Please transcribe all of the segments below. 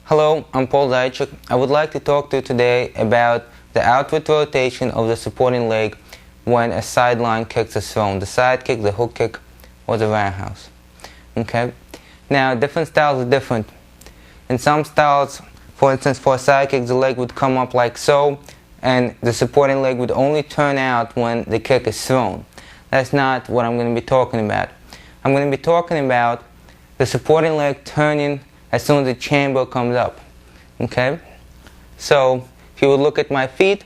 Hello, I'm Paul Zaychuk. I would like to talk to you today about the outward rotation of the supporting leg when a sideline kick is thrown. The side kick, the hook kick, or the roundhouse. Okay? Now, different styles are different. In some styles, for instance, for a side kick, the leg would come up like so, and the supporting leg would only turn out when the kick is thrown. That's not what I'm going to be talking about. I'm going to be talking about the supporting leg turning as soon as the chamber comes up. Okay? So, if you would look at my feet,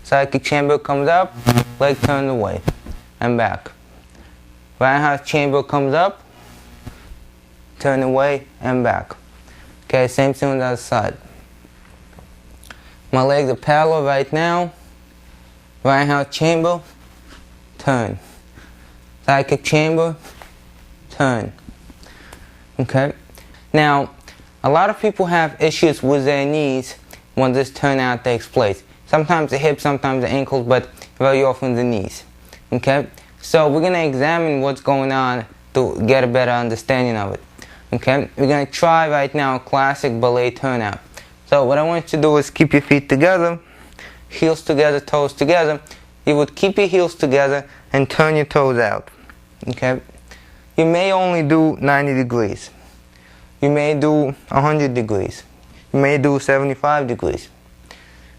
side kick chamber comes up, leg turns away and back. Roundhouse chamber comes up, turn away and back. Okay, same thing on the other side. My legs are parallel right now. Roundhouse chamber, turn. Side kick chamber, turn. Okay? Now, a lot of people have issues with their knees when this turnout takes place. Sometimes the hips, sometimes the ankles, but very often the knees. Okay? So we're going to examine what's going on to get a better understanding of it. Okay? We're going to try right now a classic ballet turnout. So what I want you to do is keep your feet together, heels together, toes together. You would keep your heels together and turn your toes out. Okay? You may only do 90 degrees. You may do 100 degrees. You may do 75 degrees.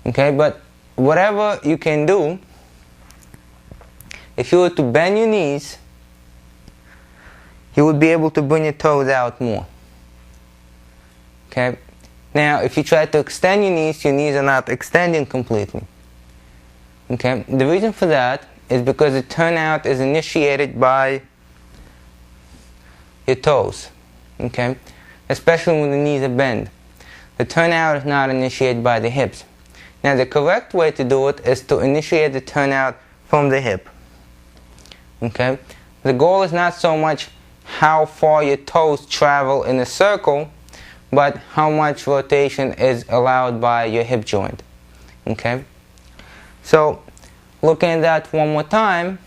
Okay, but whatever you can do, if you were to bend your knees, you would be able to bring your toes out more. Okay, now if you try to extend your knees are not extending completely. Okay, the reason for that is because the turnout is initiated by your toes. Okay, especially when the knees are bent. The turnout is not initiated by the hips. Now the correct way to do it is to initiate the turnout from the hip. Okay? The goal is not so much how far your toes travel in a circle, but how much rotation is allowed by your hip joint. Okay? So, looking at that one more time,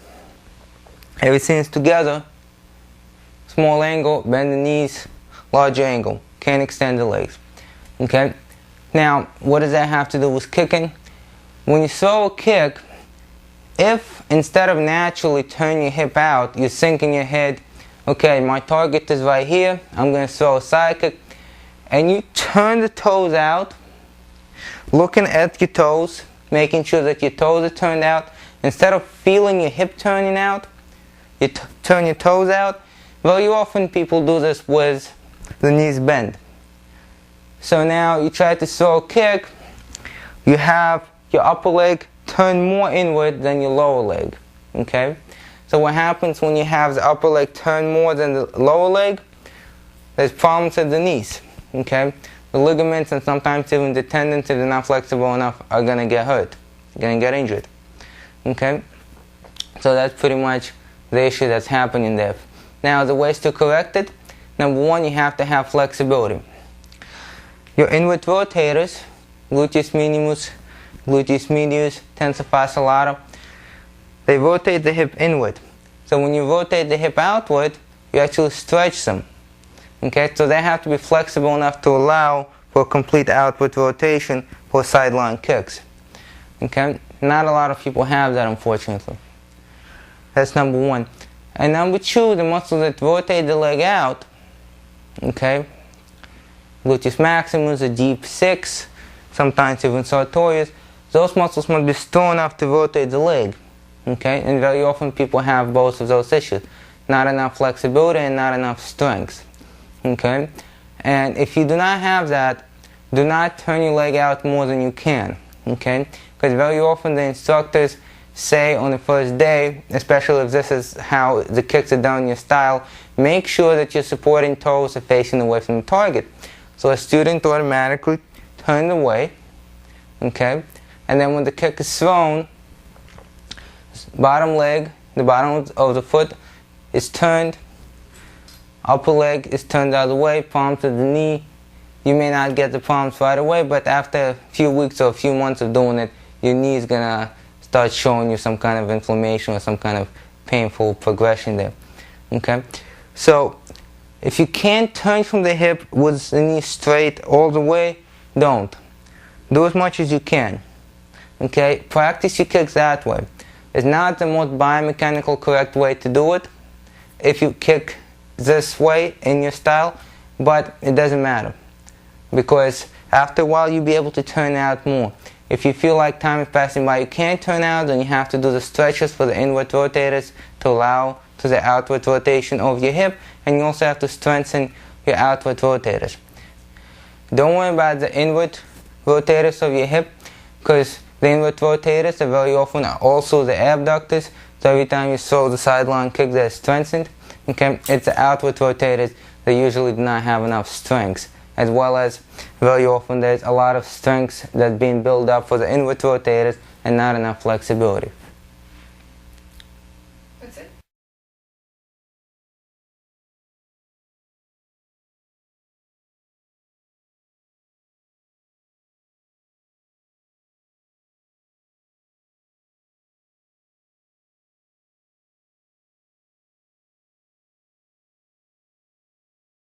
everything's together. Small angle, bend the knees, larger angle. Can't extend the legs. Okay? Now, what does that have to do with kicking? When you throw a kick, if instead of naturally turning your hip out, you're thinking in your head, okay, my target is right here, I'm going to throw a side kick, and you turn the toes out, looking at your toes, making sure that your toes are turned out, instead of feeling your hip turning out, you turn your toes out. Very often people do this with the knees bent. So now you try to throw a kick, you have your upper leg turn more inward than your lower leg. Okay? So what happens when you have the upper leg turn more than the lower leg? There's problems at the knees. Okay? The ligaments and sometimes even the tendons, if they're not flexible enough, are going to get hurt. You're going to get injured. Okay? So that's pretty much the issue that's happening there. Now the ways to correct it, number one, you have to have flexibility. Your inward rotators, gluteus minimus, gluteus medius, tensor fasciae lata, they rotate the hip inward. So when you rotate the hip outward, you actually stretch them. Okay, so they have to be flexible enough to allow for complete outward rotation for sideline kicks. Okay, not a lot of people have that, unfortunately. That's number one. And number two, the muscles that rotate the leg out, okay, gluteus maximus, the deep six, sometimes even sartorius, those muscles must be strong enough to rotate the leg. Okay, and very often people have both of those issues. Not enough flexibility and not enough strength. Okay, and if you do not have that, do not turn your leg out more than you can. Okay, because very often the instructors say on the first day, especially if this is how the kicks are done in your style, make sure that your supporting toes are facing away from the target. So a student automatically turns away, okay, and then when the kick is thrown, bottom leg, the bottom of the foot is turned, upper leg is turned the other way, palm to the knee. You may not get the palms right away, but after a few weeks or a few months of doing it, your knee is going to start showing you some kind of inflammation or some kind of painful progression there. Okay, so If you can't turn from the hip with the knee straight all the way, don't. Do as much as you can. Okay? Practice your kicks that way. It's not the most biomechanical correct way to do it if you kick this way in your style, but it doesn't matter. Because after a while you'll be able to turn out more. If you feel like time is passing by, you can't turn out, then you have to do the stretches for the inward rotators to allow to the outward rotation of your hip, and you also have to strengthen your outward rotators. Don't worry about the inward rotators of your hip, because the inward rotators are very often also the abductors, so every time you throw the sideline kick they're strengthened. Okay? It's the outward rotators that usually do not have enough strength, as well as very often there's a lot of strength that's being built up for the inward rotators and not enough flexibility.